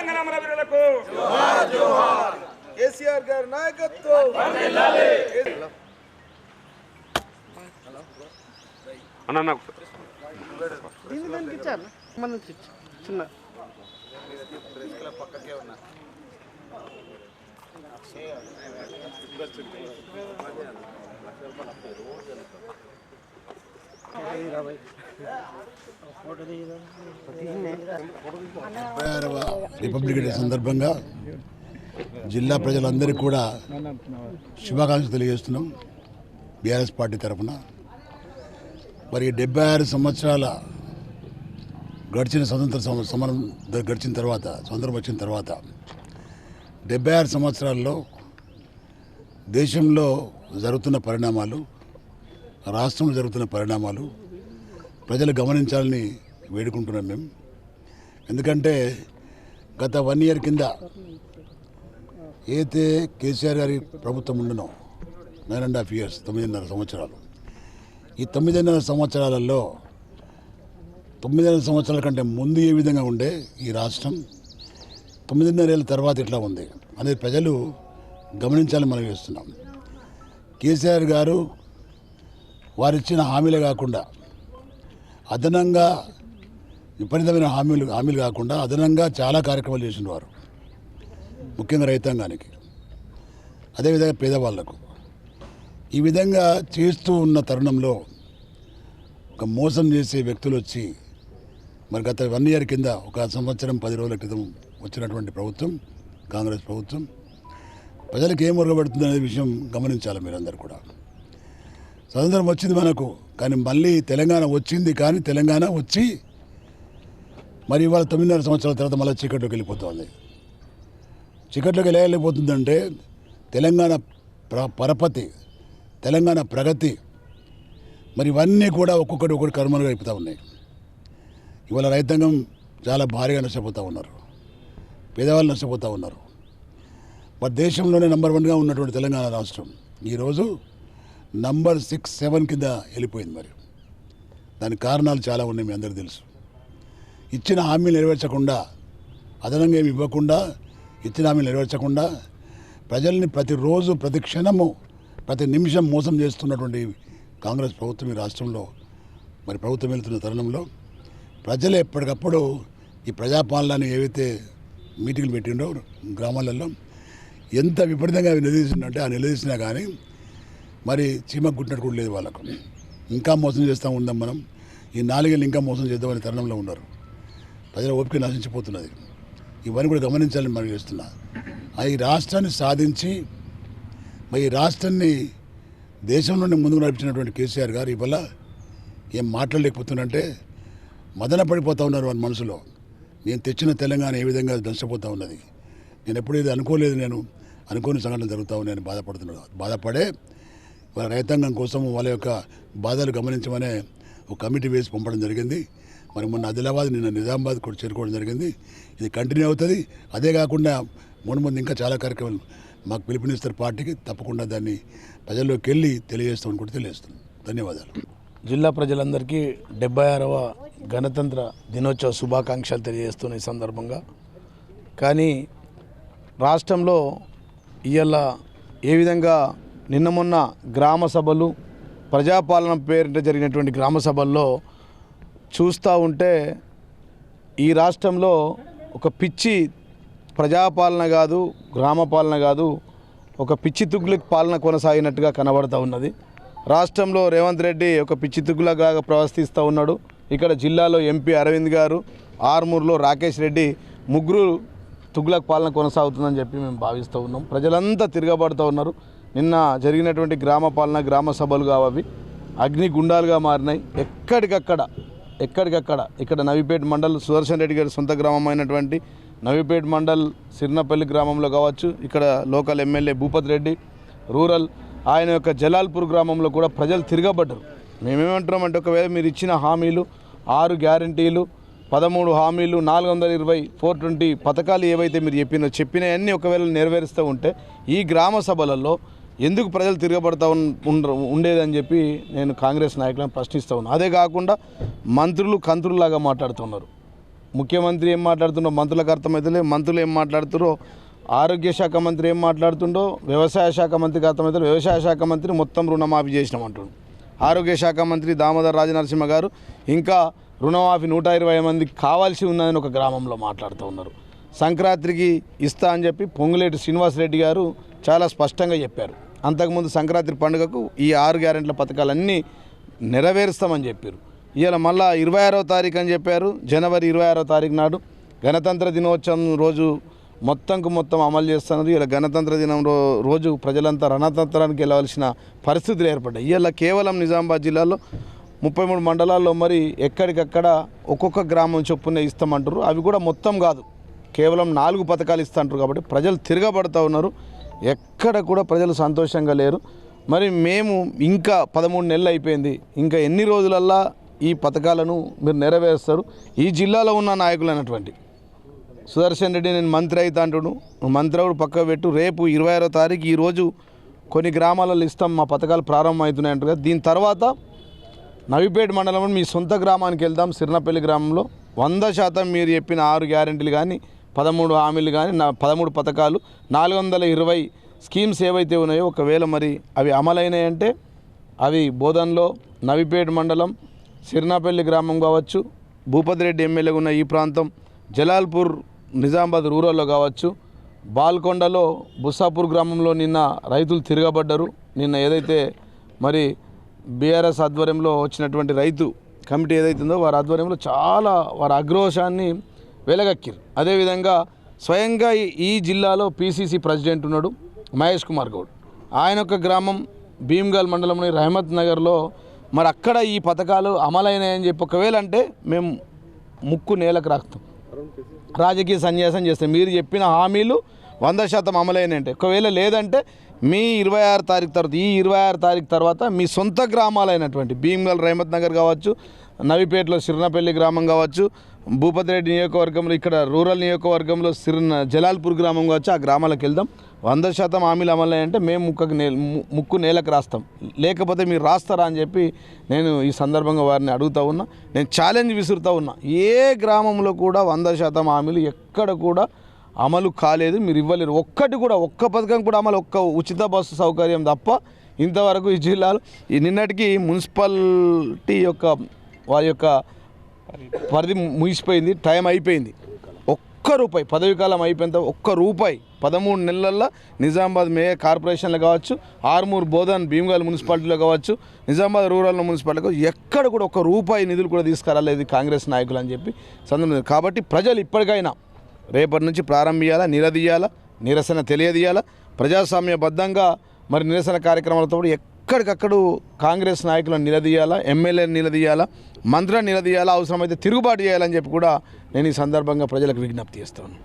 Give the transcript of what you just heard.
తెలంగాణ అమరవీరులకు కేసీఆర్ గారి నాయకత్వం. పక్కకే ఉన్నా రిపబ్లిక్ డే సందర్భంగా జిల్లా ప్రజలందరికీ కూడా శుభాకాంక్షలు తెలియజేస్తున్నాం బీఆర్ఎస్ పార్టీ తరఫున. మరి 76 సంవత్సరాల గడిచిన సమరం గడిచిన తర్వాత స్వతంత్రం వచ్చిన తర్వాత 76 సంవత్సరాల్లో దేశంలో జరుగుతున్న పరిణామాలు, రాష్ట్రంలో జరుగుతున్న పరిణామాలు ప్రజలు గమనించాలని వేడుకుంటున్నాం మేము. ఎందుకంటే గత 1 year కింద అయితే కేసీఆర్ గారి ప్రభుత్వం ఉండనో 9.5 years 9.5 సంవత్సరాలు, ఈ 9.5 సంవత్సరాలలో 9.5 సంవత్సరాల కంటే ముందు ఏ విధంగా ఉండే ఈ రాష్ట్రం, 9.5 ఏళ్ళ తర్వాత ఎట్లా ఉంది అనేది ప్రజలు గమనించాలని మనం చేస్తున్నాం. కేసీఆర్ గారు వారిచ్చిన హామీలే కాకుండా అదనంగా విపరీతమైన హామీలు కాకుండా అదనంగా చాలా కార్యక్రమాలు చేసిన వారు, ముఖ్యంగా రైతాంగానికి, అదేవిధంగా పేదవాళ్లకు. ఈ విధంగా చేస్తూ ఉన్న తరుణంలో ఒక మోసం చేసే వ్యక్తులు వచ్చి మరి గత 1 year కింద 1 సంవత్సరం 10 రోజుల క్రితం వచ్చినటువంటి ప్రభుత్వం, కాంగ్రెస్ ప్రభుత్వం ప్రజలకు ఏం మురగబడుతుంది అనే విషయం గమనించాలి మీరందరూ కూడా. స్వతంత్రం వచ్చింది మనకు, కానీ మళ్ళీ తెలంగాణ వచ్చింది, కానీ తెలంగాణ వచ్చి మరి ఇవాళ 9.5 సంవత్సరాల తర్వాత మళ్ళీ చీకట్లోకి వెళ్ళిపోతుంది. చీకట్లోకి వెళ్ళిపోతుందంటే తెలంగాణ పరపతి, తెలంగాణ ప్రగతి, మరి ఇవన్నీ కూడా ఒక్కొక్కటి కర్మలుగా అయిపోతూ ఉన్నాయి. ఇవాళ రైతాంగం చాలా భారీగా నష్టపోతూ ఉన్నారు, పేదవాళ్ళు నష్టపోతూ ఉన్నారు. మరి దేశంలోనే నెంబర్ 1గా ఉన్నటువంటి తెలంగాణ రాష్ట్రం ఈరోజు నంబర్ 6, 7 కింద వెళ్ళిపోయింది. మరి దానికి కారణాలు చాలా ఉన్నాయి, మీ అందరికీ తెలుసు. ఇచ్చిన హామీలు నెరవేర్చకుండా, అదనంగా ఏమి ఇవ్వకుండా, ఇచ్చిన హామీలు నెరవేర్చకుండా ప్రజల్ని ప్రతిరోజు, ప్రతి క్షణము, ప్రతి నిమిషం మోసం చేస్తున్నటువంటి కాంగ్రెస్ ప్రభుత్వం ఈ రాష్ట్రంలో మరి ప్రభుత్వం వెళ్తున్న తరుణంలో ప్రజలు ఎప్పటికప్పుడు ఈ ప్రజాపాలనని ఏవైతే మీటింగ్లు పెట్టిండో గ్రామాలలో ఎంత విపరీతంగా నిలదీసిందంటే ఆ నిలదీసినా కానీ మరి చీమకు గుట్టినట్టు కూడా లేదు వాళ్ళకు. ఇంకా మోసం చేస్తూ ఉందాం మనం, ఈ 4 ఏళ్ళు ఇంకా మోసం చేద్దామనే తరుణంలో ఉన్నారు. ప్రజల ఓపిక నశించిపోతున్నది. ఇవన్నీ కూడా గమనించాలని మనం చేస్తున్నా. ఈ రాష్ట్రాన్ని సాధించి మరి ఈ రాష్ట్రాన్ని దేశం నుండి ముందుకు నడిపించినటువంటి కేసీఆర్ గారు ఇవాళ ఏం మాట్లాడలేకపోతున్నారంటే మదన పడిపోతూ ఉన్నారు వాళ్ళ మనసులో. నేను తెచ్చిన తెలంగాణ ఏ విధంగా నష్టపోతూ ఉన్నది, నేను ఎప్పుడైతే అనుకోలేదు, నేను అనుకోని సంఘటనలు జరుగుతూ ఉన్నాయని బాధపడుతున్నాడు. బాధపడే వాళ్ళ రైతాంగం కోసం వాళ్ళ యొక్క బాధలు గమనించమనే ఒక కమిటీ వేసి పంపడం జరిగింది. మరి మొన్న ఆదిలాబాద్, నిన్న నిజామాబాద్ కూడా చేరుకోవడం జరిగింది. ఇది కంటిన్యూ అవుతుంది. అదే కాకుండా ముందు ఇంకా చాలా కార్యక్రమాలు మాకు పిలుపునిస్తారు పార్టీకి, తప్పకుండా దాన్ని ప్రజల్లోకి వెళ్ళి తెలియజేస్తామని కూడా తెలియజేస్తున్నాం. ధన్యవాదాలు. జిల్లా ప్రజలందరికీ 76వ గణతంత్ర దినోత్సవ శుభాకాంక్షలు తెలియజేస్తున్న ఈ సందర్భంగా. కానీ రాష్ట్రంలో ఇవాళ ఏ విధంగా నిన్న మొన్న గ్రామ సభలు, ప్రజాపాలన పేరిట జరిగినటువంటి గ్రామ సభల్లో చూస్తూ ఉంటే ఈ రాష్ట్రంలో ఒక పిచ్చి ప్రజాపాలన కాదు, గ్రామ పాలన కాదు, ఒక పిచ్చి తుగ్గులకు పాలన కొనసాగినట్టుగా కనబడుతూ ఉన్నది. రాష్ట్రంలో రేవంత్ రెడ్డి ఒక పిచ్చి తుగ్గులాగా ప్రవర్తిస్తూ ఉన్నాడు. ఇక్కడ జిల్లాలో ఎంపీ అరవింద్ గారు, ఆర్మూర్లో రాకేష్ రెడ్డి, ముగ్గురు తుగ్గులకు పాలన కొనసాగుతుందని చెప్పి మేము భావిస్తూ ఉన్నాం. ప్రజలంతా తిరగబడుతూ ఉన్నారు. నిన్న జరిగినటువంటి గ్రామ పాలన, గ్రామ సభలు కావవి అగ్నిగుండాలుగా మారినాయి. ఎక్కడికక్కడ ఇక్కడ నవీపేట మండల్ సుదర్శన్ రెడ్డి గారి సొంత గ్రామం అయినటువంటి నవీపేట మండల్ సిర్నపల్లి గ్రామంలో కావచ్చు, ఇక్కడ local MLA Bhupath Reddy, rural ఆయన యొక్క జలాల్పూర్ గ్రామంలో కూడా ప్రజలు తిరగబడ్డారు. మేమేమంటున్నామంటే ఒకవేళ మీరు ఇచ్చిన హామీలు 6 గ్యారంటీలు, 13 హామీలు, 420, 420 పథకాలు ఏవైతే మీరు చెప్పినవన్నీ ఒకవేళ నెరవేరుస్తూ ఉంటే ఈ గ్రామ సభలలో ఎందుకు ప్రజలు తిరగబడతా ఉండేదని చెప్పి నేను కాంగ్రెస్ నాయకులను ప్రశ్నిస్తూ ఉన్నాను. అదే కాకుండా మంత్రులు కంత్రుల్లాగా మాట్లాడుతున్నారు. ముఖ్యమంత్రి ఏం మాట్లాడుతుండో మంత్రులకు అర్థమవుతుందో, మంత్రులు ఏం మాట్లాడుతారో ఆరోగ్య శాఖ మంత్రి ఏం మాట్లాడుతుండో, వ్యవసాయ శాఖ మంత్రికి అర్థమవుతుందో, వ్యవసాయ శాఖ మంత్రి మొత్తం రుణమాఫీ చేసినామంటుండు. ఆరోగ్య శాఖ మంత్రి దామోదర్ రాజనరసింహ గారు ఇంకా రుణమాఫీ 120 మందికి కావాల్సి ఉన్నదని ఒక గ్రామంలో మాట్లాడుతూ ఉన్నారు. సంక్రాంతికి ఇస్తా అని చెప్పి పొంగులేటి శ్రీనివాసరెడ్డి గారు చాలా స్పష్టంగా చెప్పారు. అంతకుముందు సంక్రాంతి పండుగకు ఈ 6 గ్యారెంట్ల పథకాలన్నీ నెరవేరుస్తామని చెప్పారు. ఇవాళ మళ్ళా 26వ తారీఖు అని చెప్పారు. జనవరి 26వ తారీఖు నాడు గణతంత్ర దినోత్సవం రోజు మొత్తం అమలు చేస్తున్నారు. ఇలా గణతంత్ర దినం రోజు ప్రజలంతా రణతంత్రానికి వెళ్ళవలసిన పరిస్థితులు ఏర్పడ్డాయి. ఇవాళ కేవలం నిజామాబాద్ జిల్లాలో 33 మండలాల్లో మరి ఎక్కడికక్కడ ఒక్కొక్క గ్రామం చొప్పున ఇస్తామంటారు. అవి కూడా మొత్తం కాదు, కేవలం 4 పథకాలు ఇస్తుంటారు. కాబట్టి ప్రజలు తిరగబడుతూ ఉన్నారు. ఎక్కడ కూడా ప్రజలు సంతోషంగా లేరు. మరి మేము ఇంకా 13 నెలలు అయిపోయింది, ఇంకా ఎన్ని రోజులల్లా ఈ పథకాలను మీరు నెరవేరుస్తారు? ఈ జిల్లాలో ఉన్న నాయకులైనటువంటి సుదర్శన్ రెడ్డి నేను మంత్రి అవుతా అంటుడు, మంత్రి అవుడు పక్క పెట్టు, రేపు 26వ తారీఖు ఈరోజు కొన్ని గ్రామాలలో ఇస్తాం, మా పథకాలు ప్రారంభం అవుతున్నాయి అంటారు కదా. దీని తర్వాత నవిపేట మండలంలో మీ సొంత గ్రామానికి వెళ్దాం. సిర్నపల్లి గ్రామంలో 100% మీరు చెప్పిన 6 గ్యారెంటీలు కానీ 13 హామీలు కానీ 13 పథకాలు 420 స్కీమ్స్ ఏవైతే ఉన్నాయో ఒకవేళ మరి అవి అమలైనాయంటే అవి బోధన్లో, నవిపేట మండలం, సిర్నాపల్లి గ్రామం కావచ్చు, భూపతిరెడ్డి ఎమ్మెల్యేగా ఉన్న ఈ ప్రాంతం, జలాల్పూర్ నిజామాబాద్ రూరల్లో కావచ్చు, బాల్కొండలో బుస్సాపూర్ గ్రామంలో నిన్న రైతులు తిరగబడ్డారు. నిన్న ఏదైతే మరి బీఆర్ఎస్ ఆధ్వర్యంలో వచ్చినటువంటి రైతు కమిటీ ఏదైతుందో వారి ఆధ్వర్యంలో చాలా వారి ఆగ్రోశాన్ని వెలగక్కిరు. అదేవిధంగా స్వయంగా ఈ జిల్లాలో పీసీసీ ప్రెసిడెంట్ ఉన్నాడు మహేష్ కుమార్ గౌడ్, ఆయన ఒక గ్రామం భీమ్గల్ మండలంలోని రహమత్ నగర్లో మరి అక్కడ ఈ పథకాలు అమలైనాయని చెప్పి ఒకవేళ అంటే మేము ముక్కు నేలకు రాస్తాం, రాజకీయ సన్యాసం చేస్తాం. మీరు చెప్పిన హామీలు 100% అమలైనాయి అంటే, ఒకవేళ లేదంటే మీ 26 తారీఖు తర్వాత ఈ 26 తారీఖు తర్వాత మీ సొంత గ్రామాలైనటువంటి భీమ్గల్ రహమత్ నగర్ కావచ్చు, నవిపేటలో సిర్నపల్లి గ్రామం కావచ్చు, భూపతిరెడ్డి నియోజకవర్గంలో ఇక్కడ రూరల్ నియోజకవర్గంలో జలాల్పూర్ గ్రామం కావచ్చు, ఆ గ్రామాలకు వెళ్దాం. 100% హామీలు అమలయ్యంటే మేము ముక్కు నేలకు రాస్తాం, లేకపోతే మీరు రాస్తారా అని చెప్పి నేను ఈ సందర్భంగా వారిని అడుగుతూ ఉన్నా. నేను ఛాలెంజ్ విసురుతూ ఉన్నా. ఏ గ్రామంలో కూడా 100% హామీలు ఎక్కడ కూడా అమలు కాలేదు, మీరు ఇవ్వలేరు. ఒక్కటి కూడా ఒక్క పథకం కూడా అమలు, ఒక్క ఉచిత బస్సు సౌకర్యం తప్ప ఇంతవరకు ఈ జిల్లాలో ఈ నిన్నటికి మున్సిపాలిటీ యొక్క వారి యొక్క పరిధి ముగిసిపోయింది, టైం అయిపోయింది. ఒక్క రూపాయి పదవి కాలం అయిపోయిన ఒక్క రూపాయి 13 నెలల్లో నిజామాబాద్ మేయర్ కార్పొరేషన్లో కావచ్చు, ఆర్మూర్ బోధన్ భీమ్గల్ మున్సిపాలిటీలో కావచ్చు, నిజామాబాద్ రూరల్ మున్సిపాలిటీలో ఎక్కడ కూడా ఒక్క రూపాయి నిధులు కూడా తీసుకురాలేదు కాంగ్రెస్ నాయకులు అని చెప్పి సందర్భం. కాబట్టి ప్రజలు ఇప్పటికైనా రేపటి నుంచి ప్రారంభించాలా, నిలదీయాలా, నిరసన తెలియదీయాలా, ప్రజాస్వామ్యబద్ధంగా మరి నిరసన కార్యక్రమాలతో ఎక్కడికక్కడ కాంగ్రెస్ నాయకులను నిలదీయాలా, ఎమ్మెల్యేని నిలదీయాలా, మంత్రులను నిలదీయాలా, అవసరమైతే తిరుగుబాటు చేయాలని చెప్పి కూడా నేను ఈ సందర్భంగా ప్రజలకు విజ్ఞప్తి చేస్తాను.